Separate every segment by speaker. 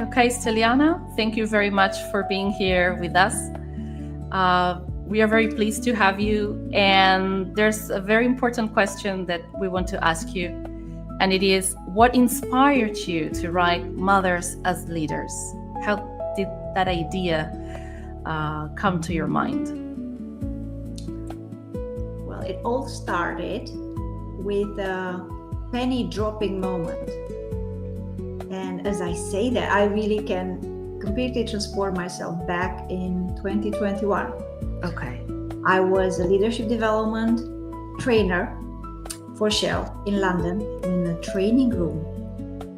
Speaker 1: Okay, Steliana, thank you very much for being here with us. We are very pleased to have you. And there's a very important question that we want to ask you. And it is, what inspired you to write Mothers as Leaders? How did that idea come to your mind?
Speaker 2: Well, it all started with a penny dropping moment. And as I say that, I really can completely transport myself back in 2021.
Speaker 1: Okay.
Speaker 2: I was a leadership development trainer for Shell in London, in a training room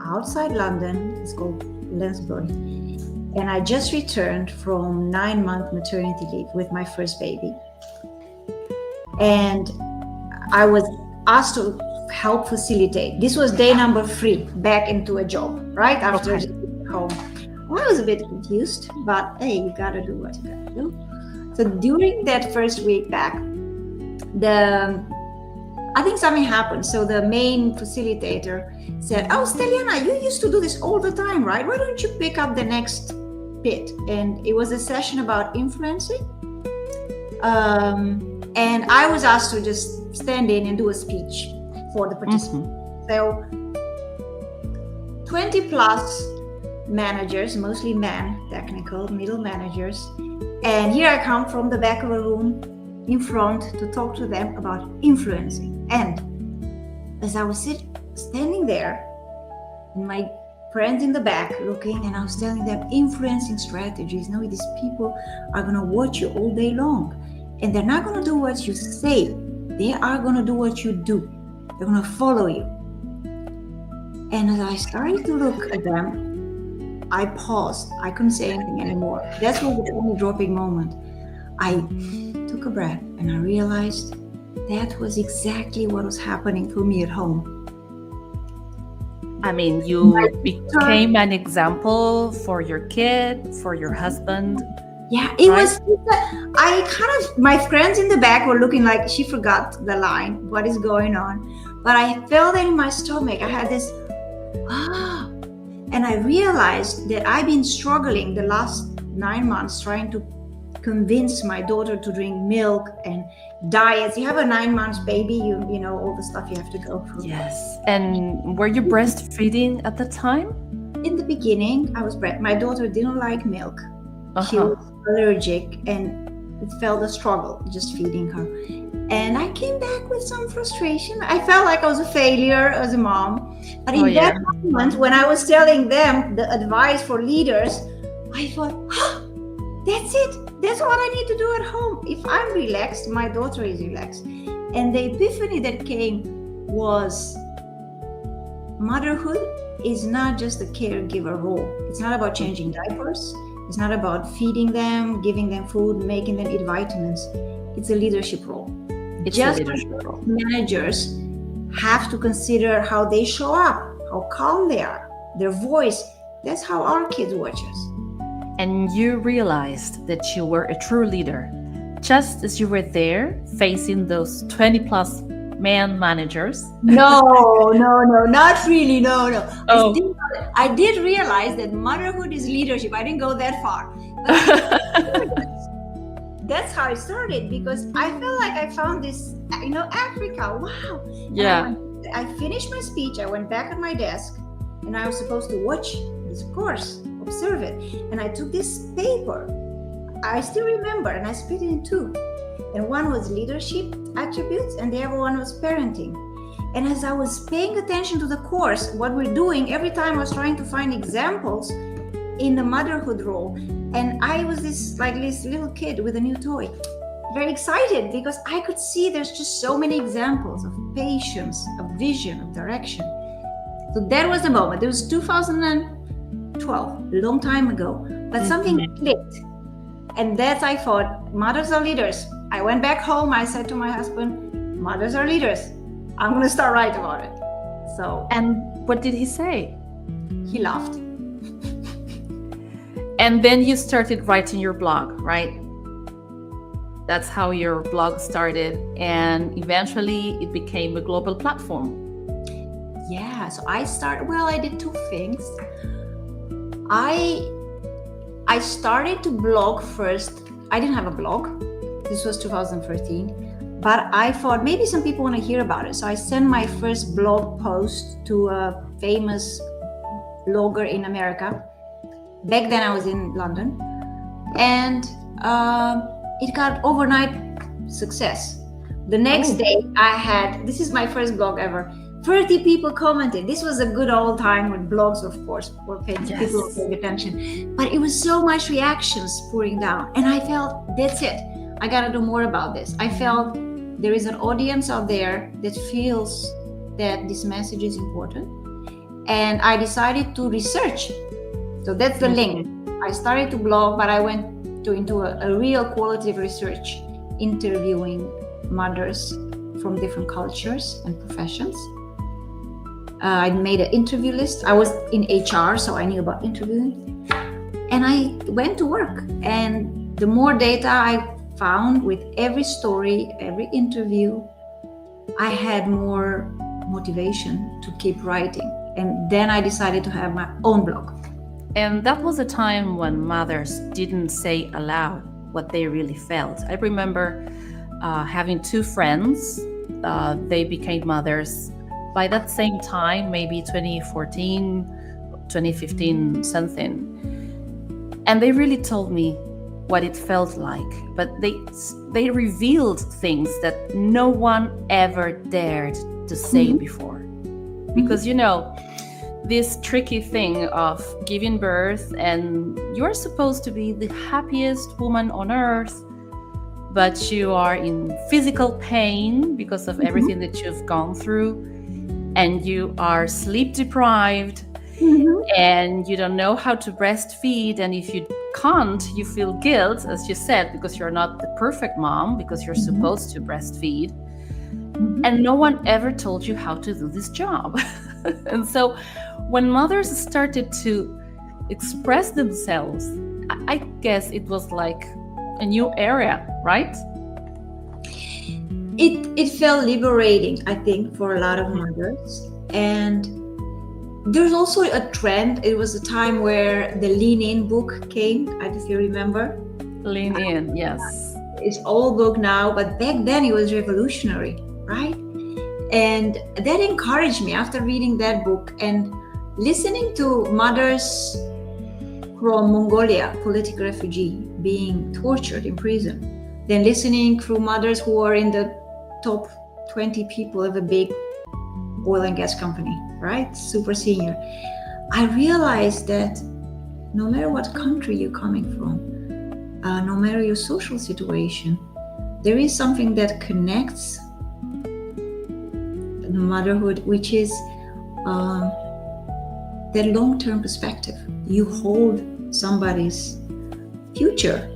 Speaker 2: outside London. It's called Lansbury. And I just returned from 9-month maternity leave with my first baby. And I was asked to help facilitate. This was day number 3, back into a job, right? After home. Well, I was a bit confused, but hey, you gotta do what you gotta do. So during that first week back, I think something happened. So the main facilitator said, "Oh, Steliana, you used to do this all the time, right? Why don't you pick up the next bit?" And it was a session about influencing. And I was asked to just stand in and do a speech for the participants. So 20 plus managers, mostly men, technical, middle managers. And here I come from the back of a room in front to talk to them about influencing. And as I was standing there, and my friends in the back looking, and I was telling them influencing strategies. No, these people are going to watch you all day long. And they're not going to do what you say. They are going to do what you do. They're going to follow you. And as I started to look at them, I paused. I couldn't say anything anymore. That was the only dropping moment. I took a breath and I realized that was exactly what was happening for me at home.
Speaker 1: I mean, you became an example for your kid, for your husband.
Speaker 2: Yeah, it was, my friends in the back were looking like she forgot the line, what is going on? But I felt it in my stomach. I had this, and I realized that I've been struggling the last 9 months trying to convince my daughter to drink milk and diets. You have a 9 months baby, you know, all the stuff you have to go through.
Speaker 1: Yes. And were you breastfeeding at the time?
Speaker 2: In the beginning, my daughter didn't like milk. She was allergic and it felt a struggle just feeding her. And I came back with some frustration. I felt like I was a failure as a mom. But in that moment, when I was telling them the advice for leaders, I thought, that's it. That's what I need to do at home. If I'm relaxed, my daughter is relaxed. And the epiphany that came was motherhood is not just a caregiver role. It's not about changing diapers. It's not about feeding them, giving them food, making them eat vitamins. It's a leadership role. Managers have to consider how they show up, how calm they are, their voice. That's how our kids watch us.
Speaker 1: And you realized that you were a true leader, just as you were there facing those 20 plus man managers.
Speaker 2: No, not really, no. Oh. I did realize that motherhood is leadership. I didn't go that far. That's how it started, because I felt like I found this, Africa, wow.
Speaker 1: Yeah.
Speaker 2: I finished my speech, I went back at my desk, and I was supposed to watch this course, observe it. And I took this paper, I still remember, and I split it in 2. And one was leadership attributes, and the other one was parenting. And as I was paying attention to the course, what we're doing, every time I was trying to find examples in the motherhood role. And I was this little kid with a new toy, very excited because I could see there's just so many examples of patience, of vision, of direction. So that was the moment. It was 2012, a long time ago, but something clicked. And that's, I thought, mothers are leaders. I went back home, I said to my husband, mothers are leaders. I'm going to start writing about it. So,
Speaker 1: and what did he say?
Speaker 2: He laughed.
Speaker 1: And then you started writing your blog, right? That's how your blog started. And eventually it became a global platform.
Speaker 2: Yeah, so I did 2 things. I started to blog first. I didn't have a blog. This was 2013. But I thought maybe some people want to hear about it. So I sent my first blog post to a famous blogger in America. Back then I was in London. And it got overnight success. The next day I had, this is my first blog ever, 30 people commented. This was a good old time with blogs, of course, were people paying attention. But it was so much reactions pouring down. And I felt, that's it. I got to do more about this. I felt there is an audience out there that feels that this message is important. And I decided to research. So that's the link. I started to blog, but I went into a real qualitative research, interviewing mothers from different cultures and professions. I made an interview list. I was in HR, so I knew about interviewing. And I went to work. And the more data I found with every story, every interview, I had more motivation to keep writing. And then I decided to have my own blog.
Speaker 1: And that was a time when mothers didn't say aloud what they really felt. I remember having two friends. They became mothers by that same time, maybe 2014, 2015, something. And they really told me what it felt like. But they revealed things that no one ever dared to say before. Because, this tricky thing of giving birth, and you're supposed to be the happiest woman on earth, but you are in physical pain because of everything that you've gone through, and you are sleep deprived, and you don't know how to breastfeed, and if you can't, you feel guilt, as you said, because you're not the perfect mom, because you're supposed to breastfeed, and no one ever told you how to do this job. And so when mothers started to express themselves, I guess it was like a new era, right?
Speaker 2: It felt liberating, I think, for a lot of mothers. And there's also a trend. It was a time where the Lean In book came, I don't know if you remember.
Speaker 1: Lean In, yes.
Speaker 2: It's old book now, but back then it was revolutionary, right? And that encouraged me after reading that book and listening to mothers from Mongolia, political refugee, being tortured in prison. Then listening to mothers who are in the top 20 people of a big oil and gas company, right? Super senior. I realized that no matter what country you're coming from, no matter your social situation, there is something that connects motherhood, which is that long-term perspective. You hold somebody's future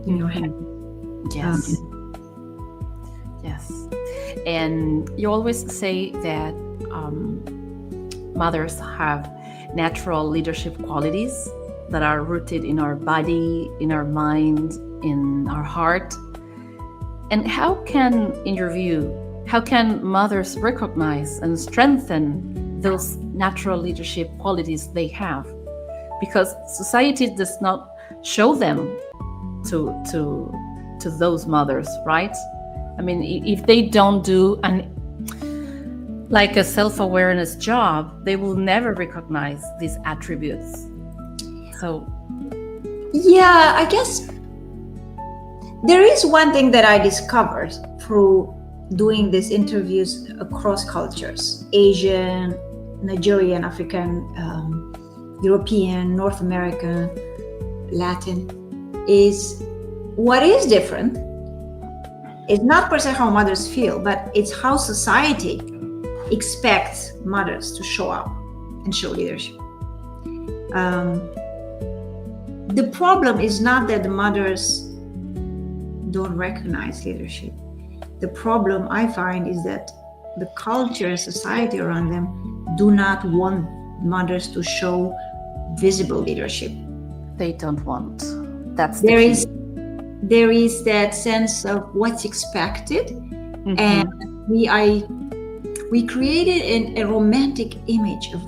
Speaker 2: in your hand.
Speaker 1: Yes. Yes. And you always say that mothers have natural leadership qualities that are rooted in our body, in our mind, in our heart. And how can, in your view, how can mothers recognize and strengthen those natural leadership qualities they have? Because society does not show them to those mothers, right? I mean, if they don't do a self-awareness job, they will never recognize these attributes. So,
Speaker 2: yeah, I guess there is one thing that I discovered through doing these interviews across cultures: Asian, Nigerian, African, European, North American, Latin, is what is different. It's not per se how mothers feel, but it's how society expects mothers to show up and show leadership. The problem is not that the mothers don't recognize leadership. The problem I find is that the culture, society around them do not want mothers to show visible leadership.
Speaker 1: They don't want. That's the key.
Speaker 2: There is that sense of what's expected, and we created a romantic image of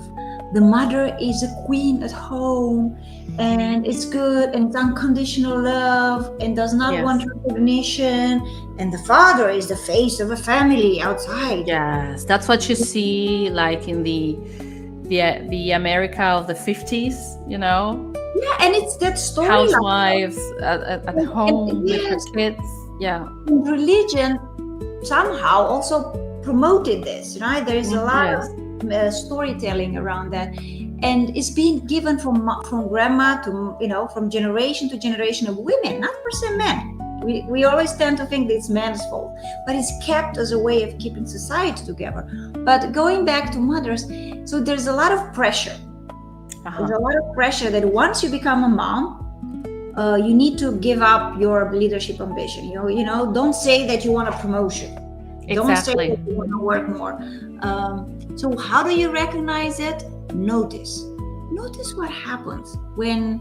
Speaker 2: the mother is a queen at home, and it's good, and it's unconditional love, and does not want recognition, and the father is the face of a family outside.
Speaker 1: Yes, that's what you see like in the America of the 50s, you know?
Speaker 2: Yeah, and it's that story.
Speaker 1: Housewives at home with her kids. Yeah.
Speaker 2: Religion somehow also promoted this, right? There is a lot of storytelling around that, and it's being given from grandma to, you know, from generation to generation of women, not per se men. We always tend to think that it's men's fault, but it's kept as a way of keeping society together. But going back to mothers, so there's a lot of pressure. There's a lot of pressure that once you become a mom, you need to give up your leadership ambition. You know, don't say that you want a promotion.
Speaker 1: Exactly.
Speaker 2: Don't say that you want to work more. So how do you recognize it? Notice what happens when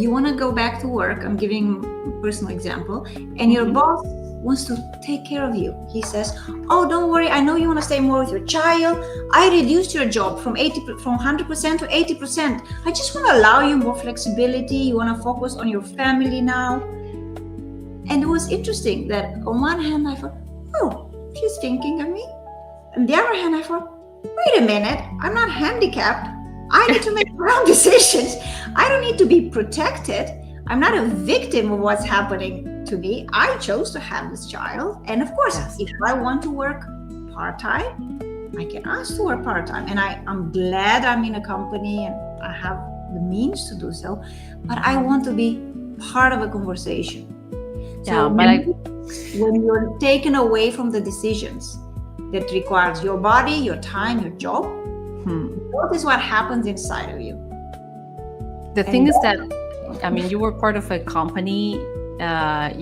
Speaker 2: you want to go back to work. I'm giving a personal example, and your boss wants to take care of you. He says, "Oh, don't worry. I know you want to stay more with your child. I reduced your job from 100% to 80%. I just want to allow you more flexibility. You want to focus on your family now." And it was interesting that on one hand I thought, "Oh, she's thinking of me." On the other hand I thought, "Wait a minute. I'm not handicapped. I need to make my own decisions. I don't need to be protected. I'm not a victim of what's happening to me. I chose to have this child. And of course, if I want to work part-time, I can ask to work part-time. And I'm glad I'm in a company and I have the means to do so. But I want to be part of a conversation." So when you're taken away from the decisions that requires your body, your time, your job, notice what happens inside of you.
Speaker 1: The thing is that, I mean, you were part of a company,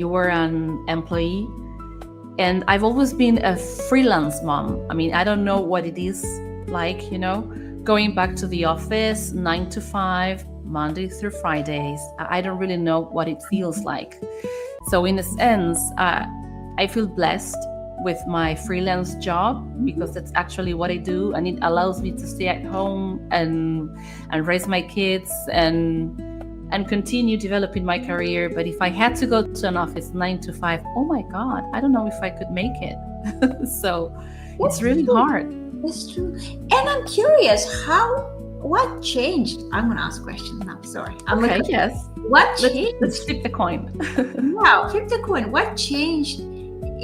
Speaker 1: you were an employee, and I've always been a freelance mom. I mean, I don't know what it is like, you know, going back to the office 9 to 5, Monday through Fridays. I don't really know what it feels like. So in a sense, I feel blessed with my freelance job because that's actually what I do, and it allows me to stay at home and raise my kids and continue developing my career. But if I had to go to an office 9 to 5, oh my God, I don't know if I could make it. So it's really hard.
Speaker 2: That's true. And I'm curious, what changed? I'm going to ask questions now. Sorry.
Speaker 1: Yes.
Speaker 2: What changed?
Speaker 1: Let's flip the coin.
Speaker 2: Wow, flip the coin. What changed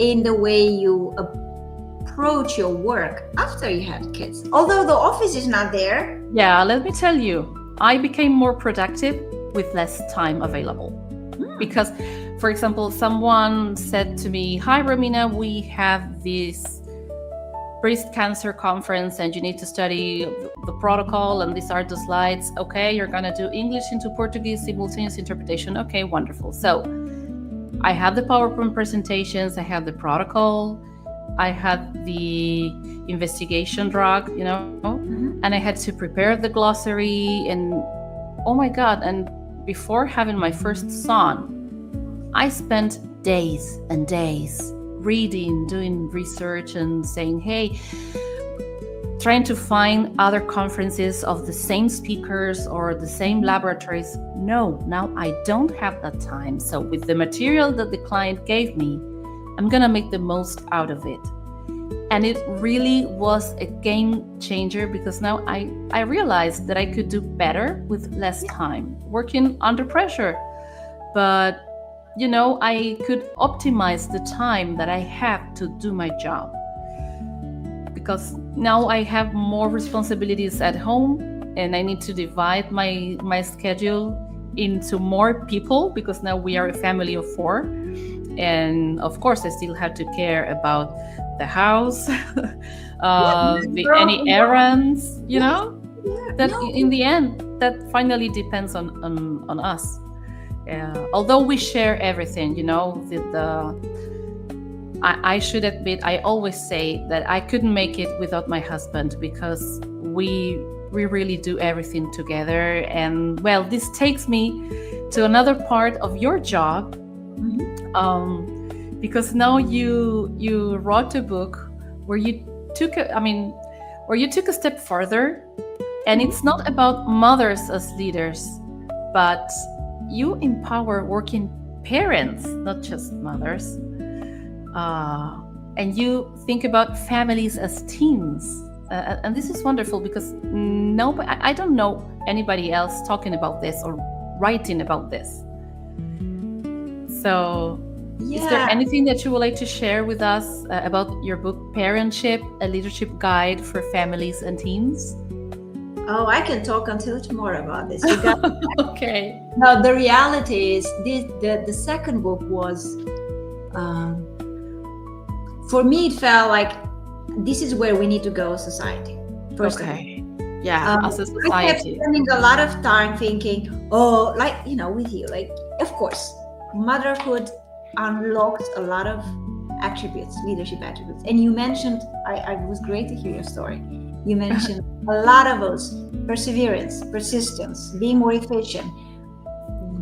Speaker 2: in the way you approach your work after you had kids? Although the office is not there.
Speaker 1: Yeah, let me tell you, I became more productive with less time available. Because, for example, someone said to me, "Hi, Romina, we have this breast cancer conference and you need to study the protocol and these are the slides. Okay, you're going to do English into Portuguese, simultaneous interpretation. Okay, wonderful." So I had the PowerPoint presentations, I had the protocol, I had the investigation drug, you know, and I had to prepare the glossary, and oh my God. And before having my first son, I spent days and days reading, doing research and saying, hey, trying to find other conferences of the same speakers or the same laboratories. No, now I don't have that time. So with the material that the client gave me, I'm gonna make the most out of it. And it really was a game changer because now I realized that I could do better with less time, working under pressure. But, you know, I could optimize the time that I have to do my job. Because now I have more responsibilities at home and I need to divide my schedule into more people because now we are a family of 4. And of course, I still have to care about the house, any errands, you know, that in the end, that finally depends on us. Although we share everything, you know, I should admit, I always say that I couldn't make it without my husband because we really do everything together. And well, this takes me to another part of your job. Because now you wrote a book where you took a step further And it's not about mothers as leaders, but you empower working parents, not just mothers. And you think about families as teams. And this is wonderful because I don't know anybody else talking about this or writing about this. So is there anything that you would like to share with us about your book, Parentship, a leadership guide for families and teams?
Speaker 2: Oh, I can talk until tomorrow about this.
Speaker 1: Okay.
Speaker 2: No, the reality is the second book was, for me, it felt like this is where we need to go as society. First of all.
Speaker 1: Yeah, as a society.
Speaker 2: I kept spending a lot of time thinking, with you, of course, motherhood unlocked a lot of attributes, leadership attributes. And you mentioned, it was great to hear your story. You mentioned a lot of those: perseverance, persistence, being more efficient,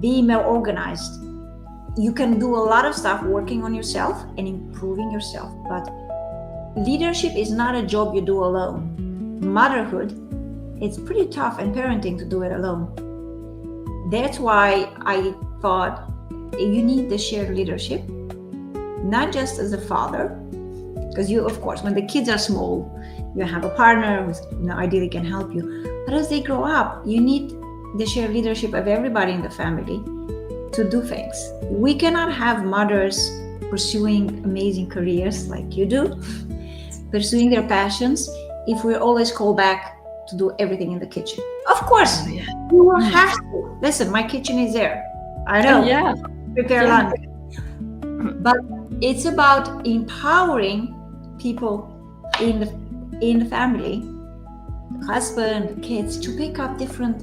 Speaker 2: being more organized. You can do a lot of stuff working on yourself and improving yourself. But leadership is not a job you do alone. Motherhood, it's pretty tough, and parenting to do it alone. That's why I thought you need the shared leadership, not just as a father, because you, of course, when the kids are small, you have a partner who ideally can help you. But as they grow up, you need the shared leadership of everybody in the family to do things. We cannot have mothers pursuing amazing careers like you do, pursuing their passions, if we're always called back to do everything in the kitchen. Of course, you will have to. Listen, my kitchen is there. I know. Prepare lunch. But it's about empowering people in the family, the husband, the kids, to pick up different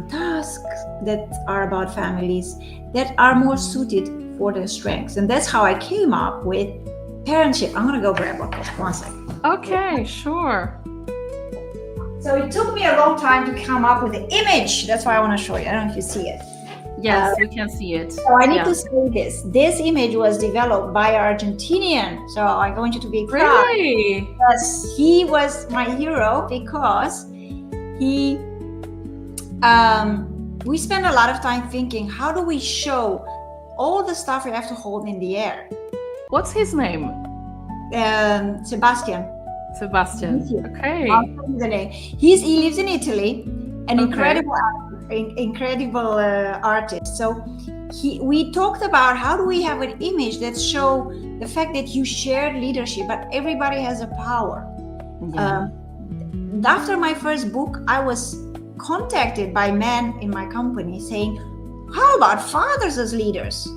Speaker 2: tasks that are about families that are more suited for their strengths. And that's how I came up with Parentship. I'm gonna go grab one second.
Speaker 1: Okay, sure.
Speaker 2: So it took me a long time to come up with the image. That's why I want to show you. I don't know if you see it.
Speaker 1: Yes, we can see it.
Speaker 2: So I need to say this. This image was developed by an Argentinian. So I want you to be proud.
Speaker 1: Really?
Speaker 2: Yes, he was my hero because we spent a lot of time thinking, how do we show all the stuff we have to hold in the air?
Speaker 1: What's his name?
Speaker 2: Sebastian.
Speaker 1: Okay.
Speaker 2: I'll tell you the name. He lives in Italy, an incredible artist. So we talked about how do we have an image that show the fact that you share leadership, but everybody has a power. After my first book, I was contacted by men in my company saying, how about fathers as leaders?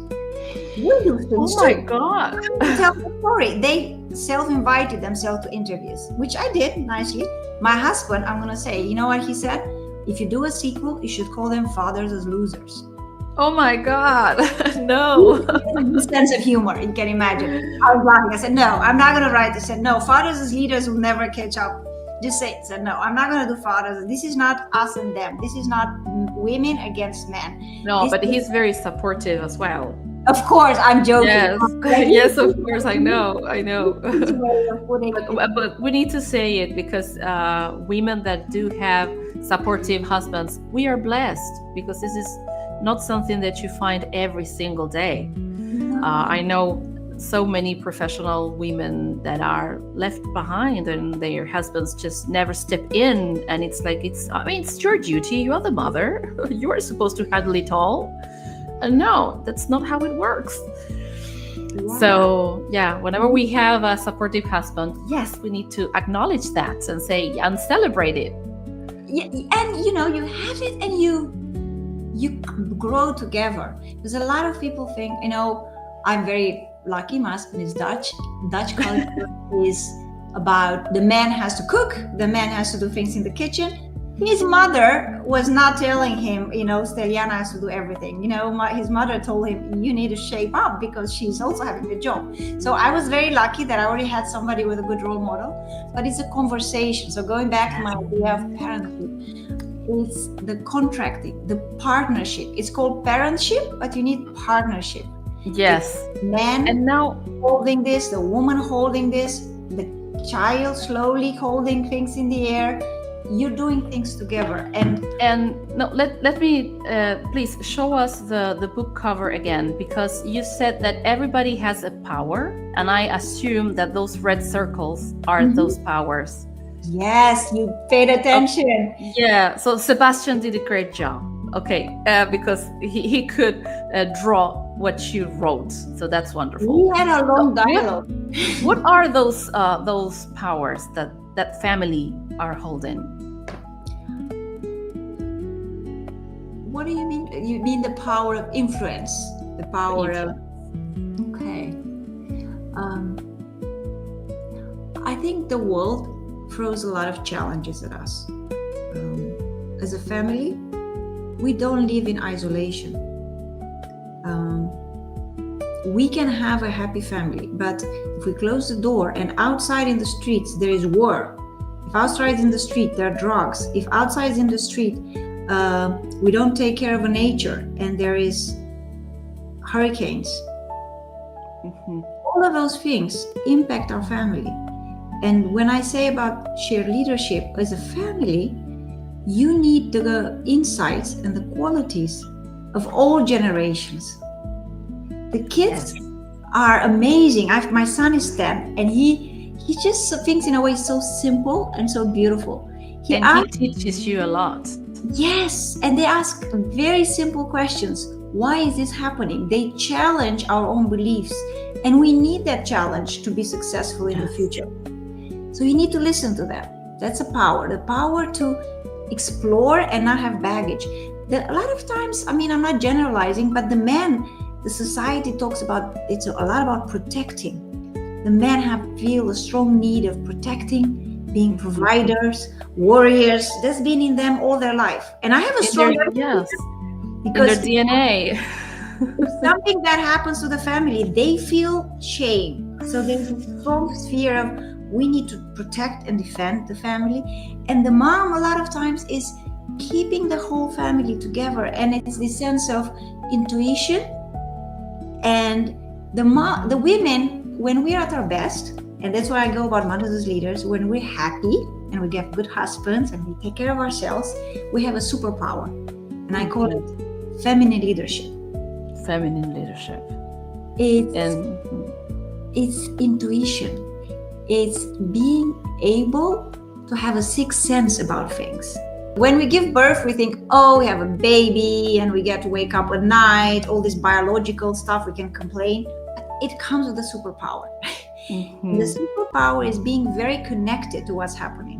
Speaker 2: We do things
Speaker 1: my God.
Speaker 2: Tell the story. They self-invited themselves to interviews, which I did nicely. My husband, I'm going to say, you know what he said? If you do a sequel, you should call them Fathers as Losers.
Speaker 1: Oh my God. No.
Speaker 2: Sense of humor, you can imagine. I was laughing. I said, no, I'm not going to write this. I said, no, Fathers as Leaders will never catch up. Just say it. I said, no, I'm not going to do fathers. This is not us and them. This is not women against men.
Speaker 1: No, but he's very supportive as well.
Speaker 2: Of course, I'm joking.
Speaker 1: Yes, of course, I know. But we need to say it because women that do have supportive husbands, we are blessed because this is not something that you find every single day. I know so many professional women that are left behind and their husbands just never step in, and it's your duty. You are the mother. You are supposed to handle it all. And no, that's not how it works. Wow. So whenever we have a supportive husband, yes, we need to acknowledge that and say and celebrate it.
Speaker 2: Yeah, and you have it and you grow together. Because a lot of people think, I'm very lucky, my husband is Dutch. Dutch culture is about the man has to cook, the man has to do things in the kitchen. His mother was not telling him, Steliana has to do everything. His mother told him, you need to shape up because she's also having a job. So I was very lucky that I already had somebody with a good role model, but it's a conversation. So going back to my idea of parenthood, it's the contracting, the partnership. It's called parentship, but you need partnership.
Speaker 1: Yes.
Speaker 2: The man and now holding this, the woman holding this, the child slowly holding things in the air. you're doing things together. And
Speaker 1: no, let me please show us the book cover again, because you said that everybody has a power, and I assume that those red circles are those powers.
Speaker 2: yes, you paid attention.
Speaker 1: Yeah, so Sebastian did a great job. Okay, because he could draw what you wrote, so that's wonderful.
Speaker 2: We had a long dialogue.
Speaker 1: What are those powers that family are holding?
Speaker 2: What do you mean? You mean the power of influence, the power of. Okay. I think the world throws a lot of challenges at us. As a family, we don't live in isolation. We can have a happy family, but if we close the door and outside in the streets there is war, if outside in the street there are drugs, if outside in the street we don't take care of nature and there is hurricanes, all of those things impact our family. And when I say about shared leadership as a family, you need the insights and the qualities of all generations. The kids are amazing. My son is 10, and he just thinks in a way so simple and so beautiful.
Speaker 1: He teaches you a lot.
Speaker 2: Yes, and they ask very simple questions. Why is this happening? They challenge our own beliefs, and we need that challenge to be successful in the future. So you need to listen to them. That's a power, the power to explore and not have baggage. A lot of times, I mean, I'm not generalizing, but the society talks about, it's a lot about protecting. The men feel a strong need of protecting, being providers, warriors. That's been in them all their life. And I have a strong
Speaker 1: because in their DNA.
Speaker 2: If something that happens to the family, they feel shame. So there's a strong fear of, we need to protect and defend the family. And the mom, a lot of times, is keeping the whole family together. And it's the sense of intuition. And the women, when we're at our best, and that's why I go about mothers as leaders, when we're happy and we get good husbands and we take care of ourselves, we have a superpower. And I call it feminine leadership.
Speaker 1: Feminine leadership.
Speaker 2: It's intuition. It's being able to have a sixth sense about things. When we give birth, we think, oh, we have a baby and we get to wake up at night, all this biological stuff, we can complain. But it comes with a superpower. The superpower is being very connected to what's happening.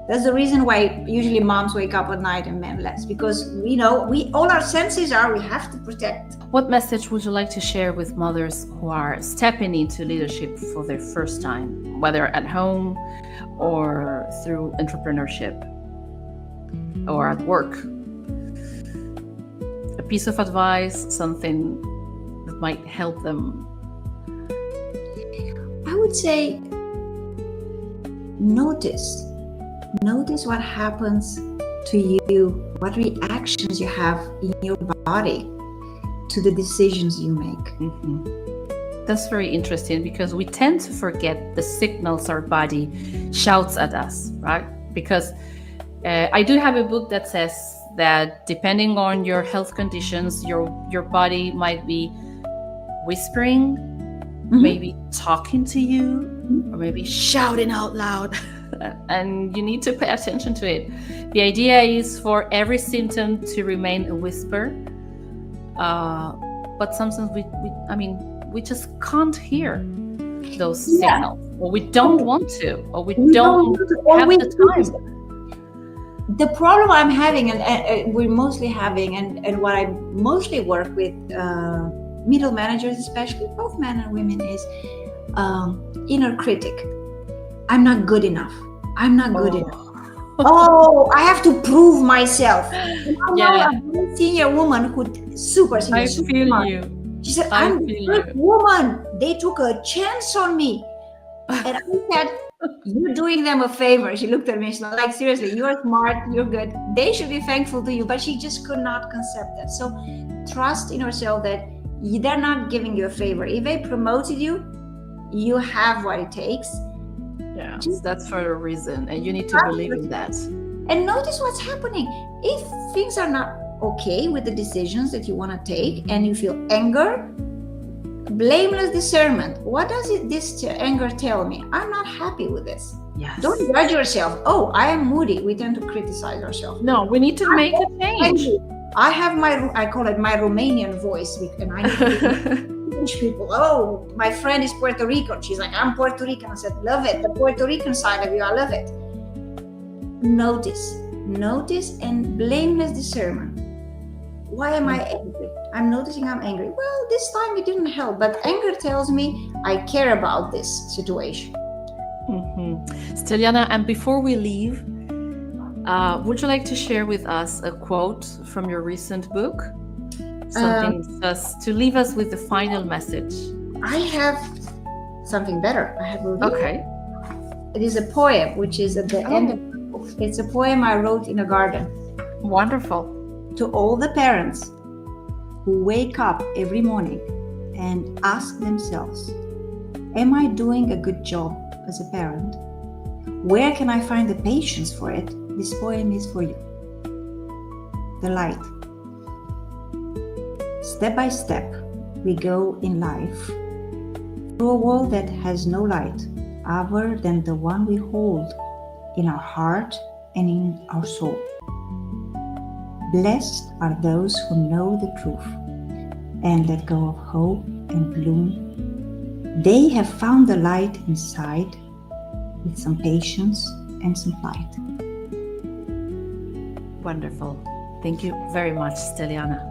Speaker 2: That's the reason why usually moms wake up at night and men less, because we know all our senses we have to protect.
Speaker 1: What message would you like to share with mothers who are stepping into leadership for their first time, whether at home or through entrepreneurship or at work? A piece of advice, something that might help them.
Speaker 2: I would say notice what happens to you, what reactions you have in your body to the decisions you make.
Speaker 1: That's very interesting, because we tend to forget the signals our body shouts at us, right? Because I do have a book that says that depending on your health conditions, your body might be whispering, maybe talking to you, or maybe shouting out loud. And you need to pay attention to it. The idea is for every symptom to remain a whisper, but sometimes we just can't hear those signals, or we don't want to, or we don't have the time.
Speaker 2: The problem I'm having, and we're mostly having, and what I mostly work with middle managers, especially both men and women, is inner critic. I'm not good enough. I'm not good enough. I have to prove myself. A very senior woman who super senior.
Speaker 1: I feel
Speaker 2: smart.
Speaker 1: you.
Speaker 2: She said, I'm a good woman. They took a chance on me. And I said, you're doing them a favor. She looked at me. She's like, seriously, you're smart. You're good. They should be thankful to you. But she just could not concept that. So trust in yourself that they're not giving you a favor. If they promoted you, you have what it takes.
Speaker 1: Yeah, that's for a reason, and you need to believe in that.
Speaker 2: and notice what's happening. If things are not okay with the decisions that you want to take and you feel anger, blameless discernment. What does this anger tell me? I'm not happy with this.
Speaker 1: Yes.
Speaker 2: Don't judge yourself. Oh, I am moody. We tend to criticize ourselves.
Speaker 1: No, we need to make a change.
Speaker 2: I have I call it my Romanian voice, and I need to teach people. Oh, my friend is Puerto Rican. She's like, I'm Puerto Rican. I said, love it. The Puerto Rican side of you, I love it. Notice, and blameless discernment. Why am I angry? I'm noticing I'm angry. Well, this time it didn't help, but anger tells me I care about this situation.
Speaker 1: Steliana, and before we leave, would you like to share with us a quote from your recent book? Something just to leave us with the final message.
Speaker 2: I have something better. I have a
Speaker 1: Okay.
Speaker 2: It is a poem, which is at the end of the book. It's a poem I wrote in a garden.
Speaker 1: Wonderful.
Speaker 2: To all the parents who wake up every morning and ask themselves, am I doing a good job as a parent? Where can I find the patience for it? This poem is for you. The light. Step by step, we go in life through a world that has no light other than the one we hold in our heart and in our soul. Blessed are those who know the truth and let go of hope and gloom. They have found the light inside with some patience and some light.
Speaker 1: Wonderful. Thank you very much, Steliana.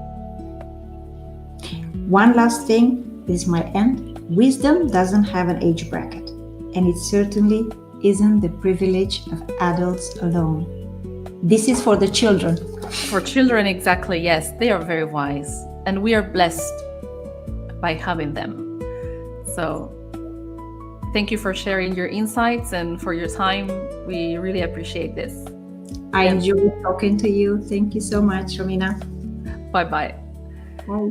Speaker 2: One last thing, this is my end. Wisdom doesn't have an age bracket, and it certainly isn't the privilege of adults alone. This is for the children.
Speaker 1: For children, exactly, yes. They are very wise, and we are blessed by having them. So thank you for sharing your insights and for your time. We really appreciate this.
Speaker 2: I enjoyed talking to you. Thank you so much, Romina.
Speaker 1: Bye-bye.
Speaker 2: Bye.